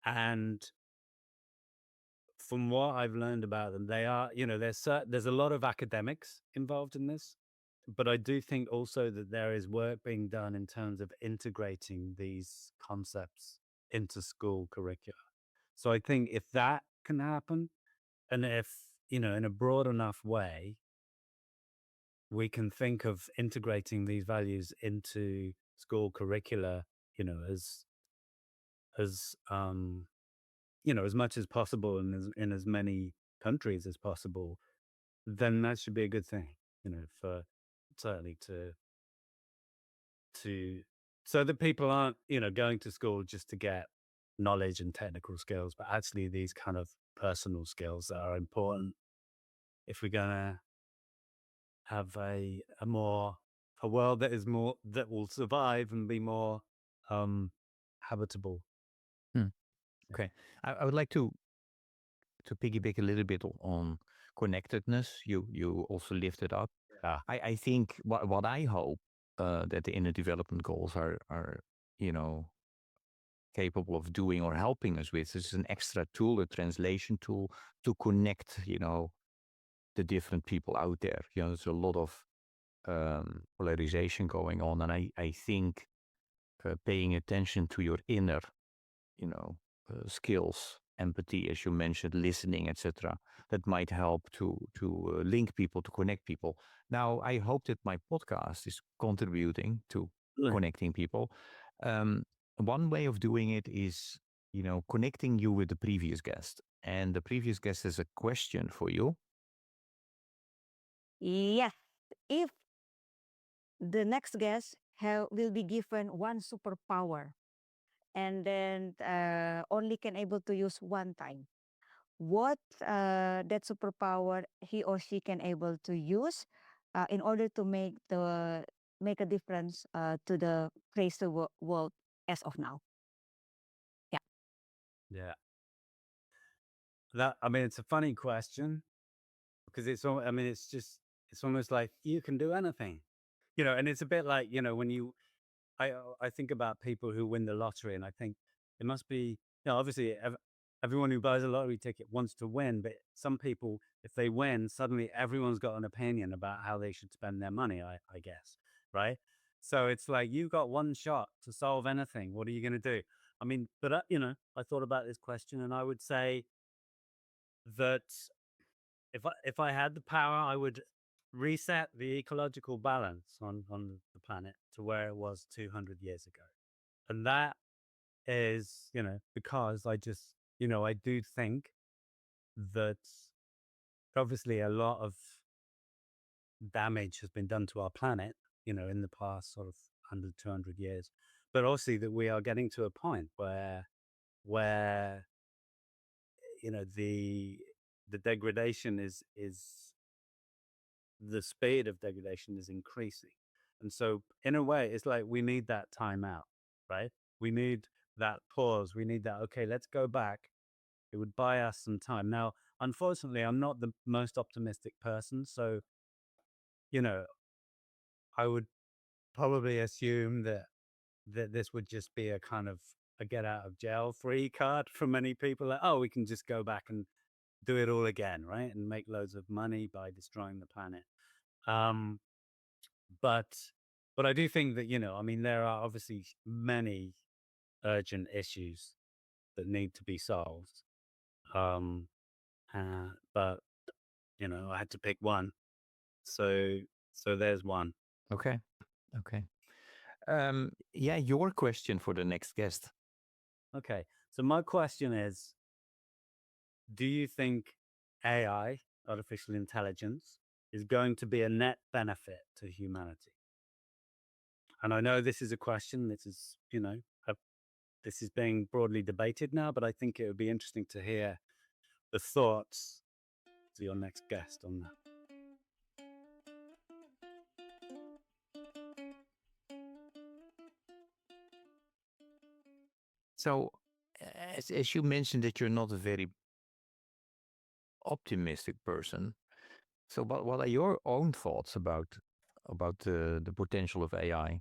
and from what I've learned about them, they are, there's a lot of academics involved in this, but I do think also that there is work being done in terms of integrating these concepts into school curricula. So I think if that can happen, and if, in a broad enough way, we can think of integrating these values into school curricula, you know, as as much as possible and in as many countries as possible, then that should be a good thing, for certainly to so that people aren't, going to school just to get knowledge and technical skills, but actually these kind of personal skills that are important if we're gonna have a world that will survive and be more um habitable. Hmm. Yeah. Okay. I would like to piggyback a little bit on connectedness. You also lifted up. Yeah. I think what I hope that the inner development goals are you know capable of doing or helping us with is an extra tool, a translation tool to connect the different people out there. There's a lot of polarization going on, and I think paying attention to your inner you know, skills, empathy, as you mentioned, listening, etc. That might help to link people, to connect people. Now, I hope that my podcast is contributing to Really? connecting people. Um, One way of doing it is, connecting you with the previous guest, and the previous guest has a question for you. Yes, if the next guest will be given one superpower and then only can able to use one time, what that superpower he or she can able to use in order to make a difference to the crazy world as of now. Yeah. Yeah. It's a funny question because it's almost like you can do anything. And it's a bit like, when I think about people who win the lottery, and I think it must be, obviously everyone who buys a lottery ticket wants to win, but some people, if they win, suddenly everyone's got an opinion about how they should spend their money, I guess, right? So it's like you got one shot to solve anything. What are you going to do? But I thought about this question, and I would say that if I had the power, I would reset the ecological balance on the planet to where it was 200 years ago. And that is, because I do think that obviously a lot of damage has been done to our planet, in the past sort of 100, 200 years. But also that we are getting to a point where, the degradation is the speed of degradation is increasing. And so, in a way, it's like we need that time out, right? We need that pause. We need that, okay, let's go back. It would buy us some time. Now, unfortunately, I'm not the most optimistic person. So, you know, I would probably assume that this would just be a kind of a get out of jail free card for many people. Like, oh, we can just go back and do it all again, right? And make loads of money by destroying the planet. Um, But but I do think that, there are obviously many urgent issues that need to be solved. Um, but I had to pick one. So there's one. Okay. Okay. Yeah, your question for the next guest. Okay. So my question is, do you think AI, artificial intelligence, is going to be a net benefit to humanity? And I know this is a question. This is being broadly debated now, but I think it would be interesting to hear the thoughts of your next guest on that. So, as you mentioned that you're not a very optimistic person, so what are your own thoughts about the potential of AI?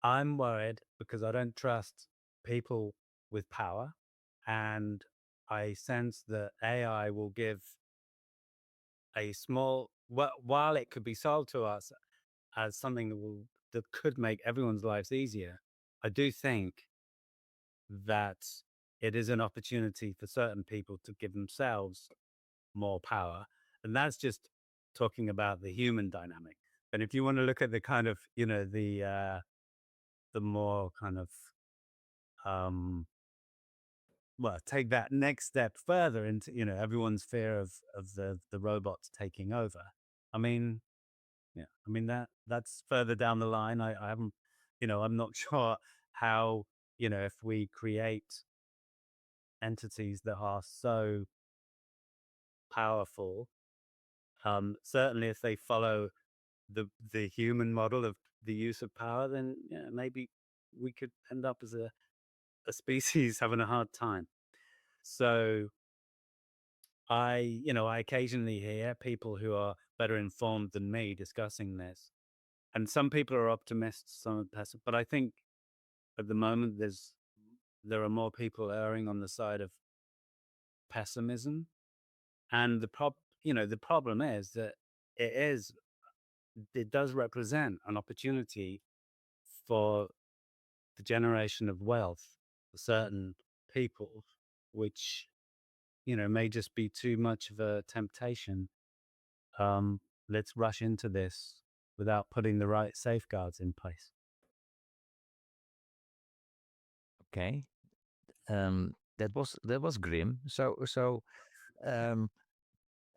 I'm worried because I don't trust people with power, and I sense that AI will give a small, while it could be sold to us as something that could make everyone's lives easier. I do think that it is an opportunity for certain people to give themselves more power, and that's just talking about the human dynamic. And if you want to look at the kind of, the more kind of, um well, take that next step further into, everyone's fear of the robots taking over. I mean, yeah, I mean that's further down the line. I haven't, I'm not sure how, if we create entities that are so powerful, certainly if they follow the human model of the use of power, then yeah, maybe we could end up as a species having a hard time. So I occasionally hear people who are better informed than me discussing this. And some people are optimists, some are pessimists. But I think at the moment there are more people erring on the side of pessimism. And the problem is that it is it does represent an opportunity for the generation of wealth for certain people, which, may just be too much of a temptation. um, let's rush into this without putting the right safeguards in place. Okay, that was grim. So um,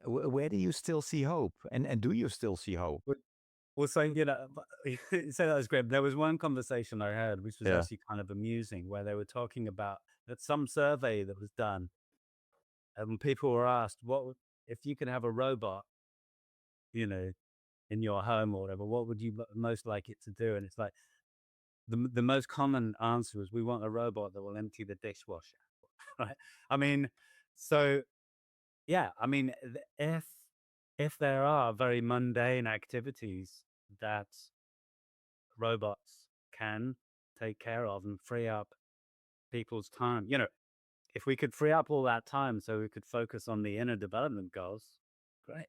where do you still see hope, and do you still see hope? But- Well, so, you say that was great. There was one conversation I heard, which was Yeah. actually kind of amusing, where they were talking about that some survey that was done, and people were asked, if you could have a robot, you know, in your home or whatever, what would you most like it to do? And it's like the most common answer was, we want a robot that will empty the dishwasher, right? I mean, so yeah, I mean, if there are very mundane activities that robots can take care of and free up people's time, if we could free up all that time so we could focus on the inner development goals, great,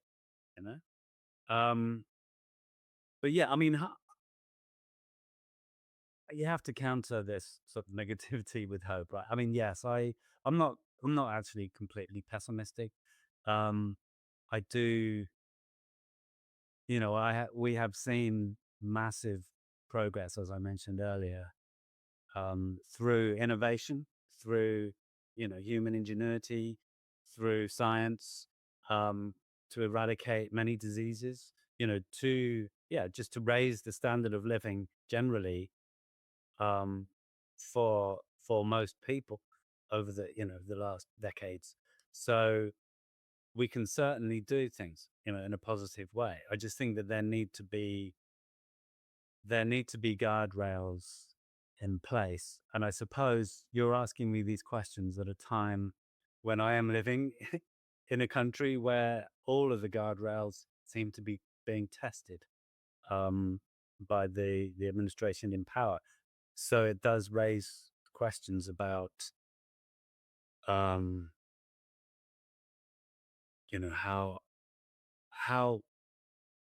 you know. Um, but yeah, I mean, you have to counter this sort of negativity with hope, right? I mean, yes, I'm not actually completely pessimistic. Um, I do, we have seen massive progress, as I mentioned earlier, through innovation, through, human ingenuity, through science, um, to eradicate many diseases, just to raise the standard of living generally, um, for most people over the last decades. So we can certainly do things, in a positive way. I just think that there need to be guardrails in place. And I suppose you're asking me these questions at a time when I am living in a country where all of the guardrails seem to be being tested, um, by the administration in power. So it does raise questions about, um, how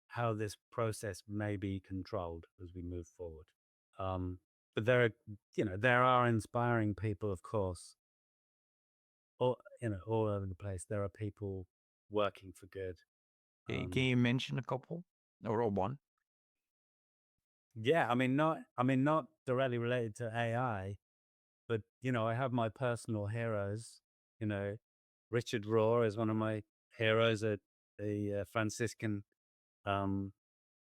how this process may be controlled as we move forward. Um, but there are inspiring people, of course, all over the place. There are people working for good. Can Um, you mention a couple or one? yeah, I mean, not directly related to AI, but I have my personal heroes. You know, Richard Rohr is one of my heroes, a Franciscan, um,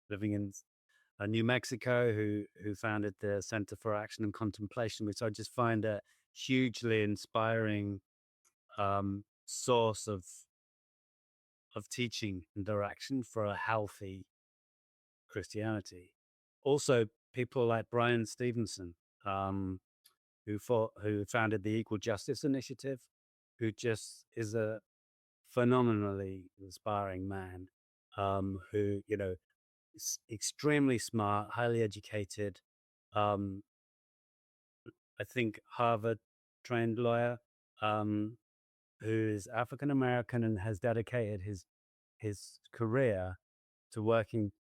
living in New Mexico, who founded the Center for Action and Contemplation, which I just find a hugely inspiring, source of teaching and direction for a healthy Christianity. Also, people like Brian Stevenson. Um, who founded the Equal Justice Initiative, who just is a phenomenally inspiring man, who is extremely smart, highly educated. Um, I think Harvard trained lawyer, um, who is African American and has dedicated his career to working,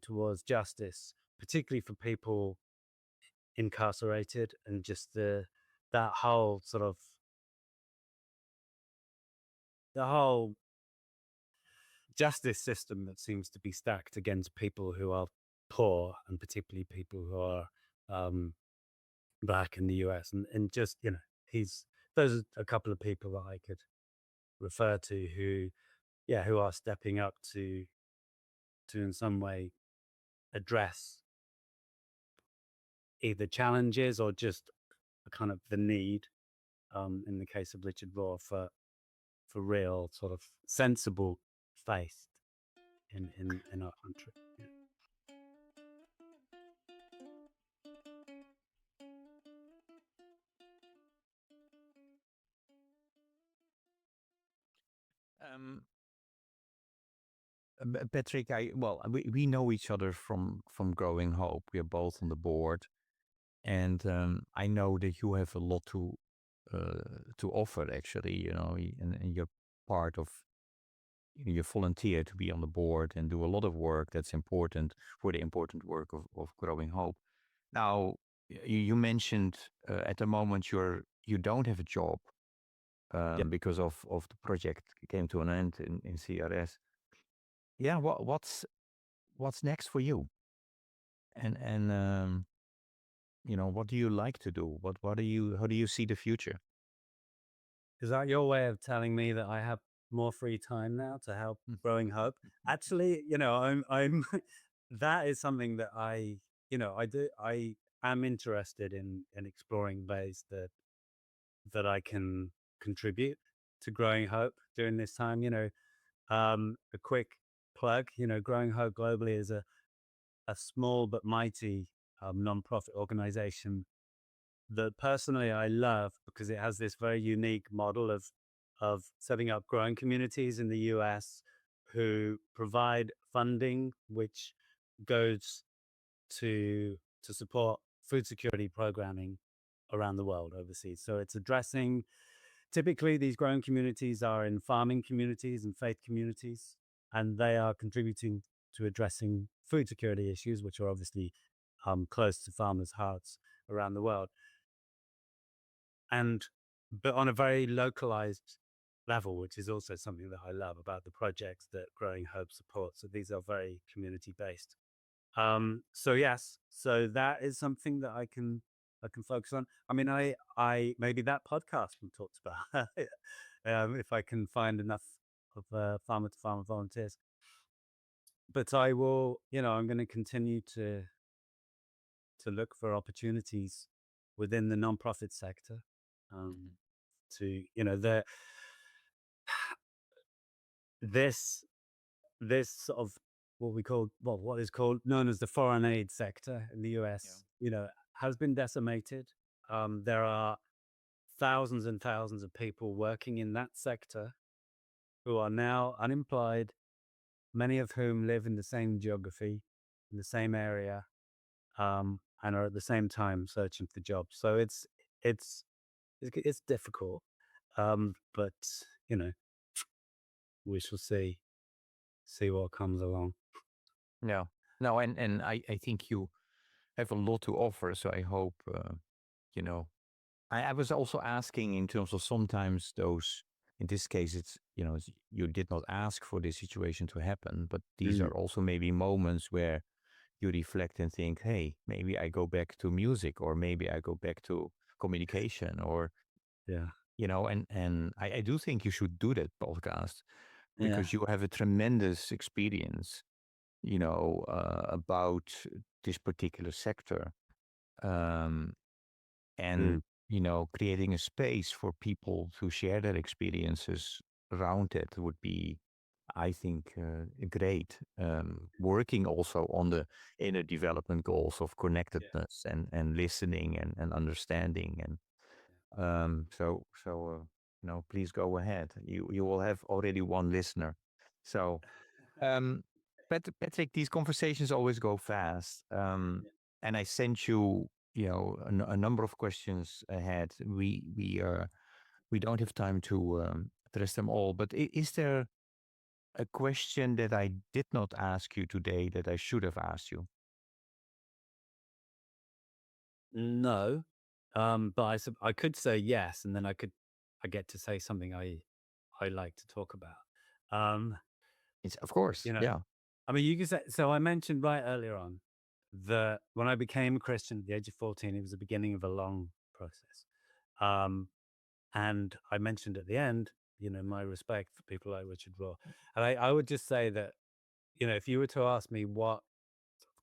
towards justice, particularly for people incarcerated, and just that whole sort of the whole justice system that seems to be stacked against people who are poor, and particularly people who are um, black in the US. And just, he's those are a couple of people that I could refer to who are stepping up to in some way address either challenges or just a kind of the need, in the case of Richard Raw, for real sort of sensible faith in our country. Yeah. Um, Patrick, we know each other from Growing Hope. We are both on the board, and I know that you have a lot to offer. Actually, and you're part of you volunteer to be on the board and do a lot of work that's important for the important work of Growing Hope. Now, you mentioned at the moment you don't have a job Yeah. because of the project came to an end in CRS. Yeah, what's next for you? And what do you like to do? What do you how do you see the future? Is that your way of telling me that I have more free time now to help Growing Hope? Actually, I'm that is something that I am interested in exploring ways that I can contribute to Growing Hope during this time. A quick plug, Growing Hope globally is a small but mighty nonprofit organization that personally I love, because it has this very unique model of setting up growing communities in the US who provide funding which goes to support food security programming around the world overseas. So it's addressing, typically these growing communities are in farming communities and faith communities, and they are contributing to addressing food security issues, which are obviously close to farmers' hearts around the world. And but on a very localized level, which is also something that I love about the projects that Growing Hope supports. So these are very community based. So yes, so that is something that I can focus on. I mean, I maybe that podcast we talked about, if I can find enough of farmer to farmer volunteers. But I will, I'm going to continue to look for opportunities within the nonprofit sector. Um, to the this this sort of what is called known as the foreign aid sector in the Yeah. US, has been decimated. There are thousands and thousands of people working in that sector who are now unemployed, many of whom live in the same geography, in the same area, and are at the same time searching for jobs. So it's it's difficult, but you know we shall see what comes along. Yeah. No, and I think you have a lot to offer. So I hope, you know, I was also asking in terms of sometimes those, in this case, you did not ask for this situation to happen, but these Mm, are also maybe moments where you reflect and think, hey, maybe I go back to music, or maybe I go back to communication, or, yeah, and I do think you should do that podcast yeah. because you have a tremendous experience, about this particular sector. Um, Mm, and creating a space for people to share their experiences around it would be, I think, great. Working also on the inner development goals of Yeah. connectedness and listening and understanding. And please go ahead. You will have already one listener. So, um, Patrick, these conversations always go fast. And I sent you, a number of questions ahead. We don't have time to address them all. But is there a question that I did not ask you today that I should have asked you? No, but I could say yes, and then I get to say something I like to talk about. Um, It's of course, you know, yeah. I mean, you can say so. I mentioned right earlier on that when I became a Christian at the age of 14, it was the beginning of a long process. Um, and I mentioned at the end, my respect for people like Richard Rohr. And I would just say that, if you were to ask me what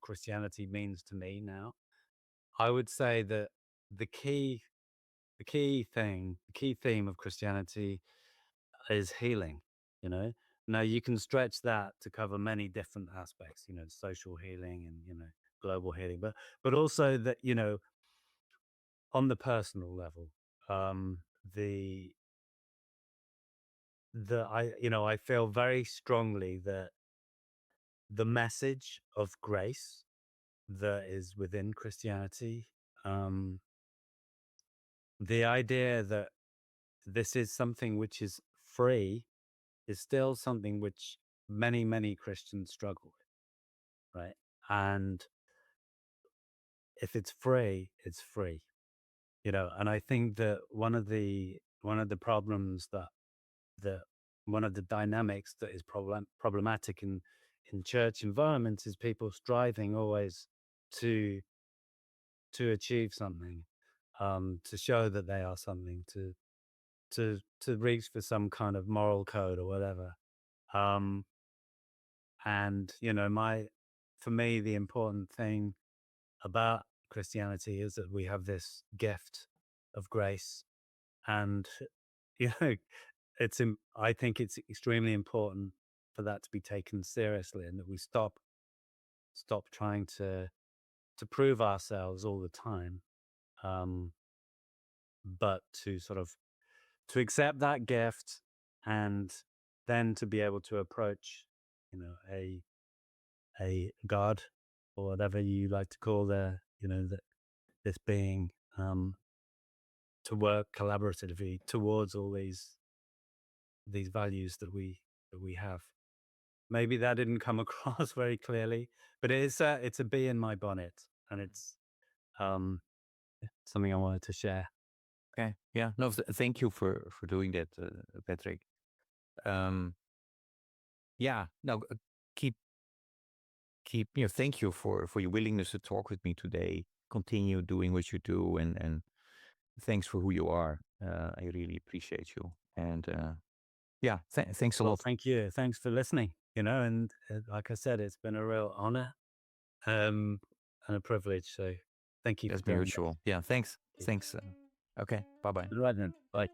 Christianity means to me now, I would say that the key the key theme of Christianity is healing, you know. Now you can stretch that to cover many different aspects, social healing and, global healing, but also that, on the personal level, um, the I feel very strongly that the message of grace that is within Christianity, um, the idea that this is something which is free is still something which many, many Christians struggle with, right? And if it's free, it's free, and I think that one of the problems that one of the dynamics that is problematic in church environments is people striving always to achieve something, to show that they are something, to reach for some kind of moral code or whatever. Um, and for me, the important thing about Christianity is that we have this gift of grace, and you know, I think it's extremely important for that to be taken seriously, and that we stop trying to prove ourselves all the time, um, but to sort of to accept that gift, and then to be able to approach, a God or whatever you like to call this being, to work collaboratively towards all these values that we have. Maybe that didn't come across very clearly, but it's a bee in my bonnet, and it's um, something I wanted to share. Okay. Yeah. No, thank you for doing that, Patrick. Um, yeah. No, keep thank you for your willingness to talk with me today. Continue doing what you do, and thanks for who you are. I really appreciate you. And yeah, thanks a Well, lot. thank you. Thanks for listening. And like I said, it's been a real honor, um, and a privilege. So, thank you for That's doing this. mutual. Yeah. Thanks. Thank Thanks. Okay. Bye bye. you. Right then. Bye.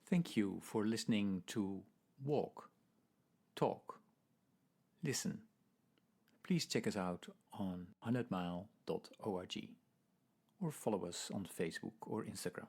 Thank you for listening to Walk, Talk, Listen. Please check us out on 100mile.org or follow us on Facebook or Instagram.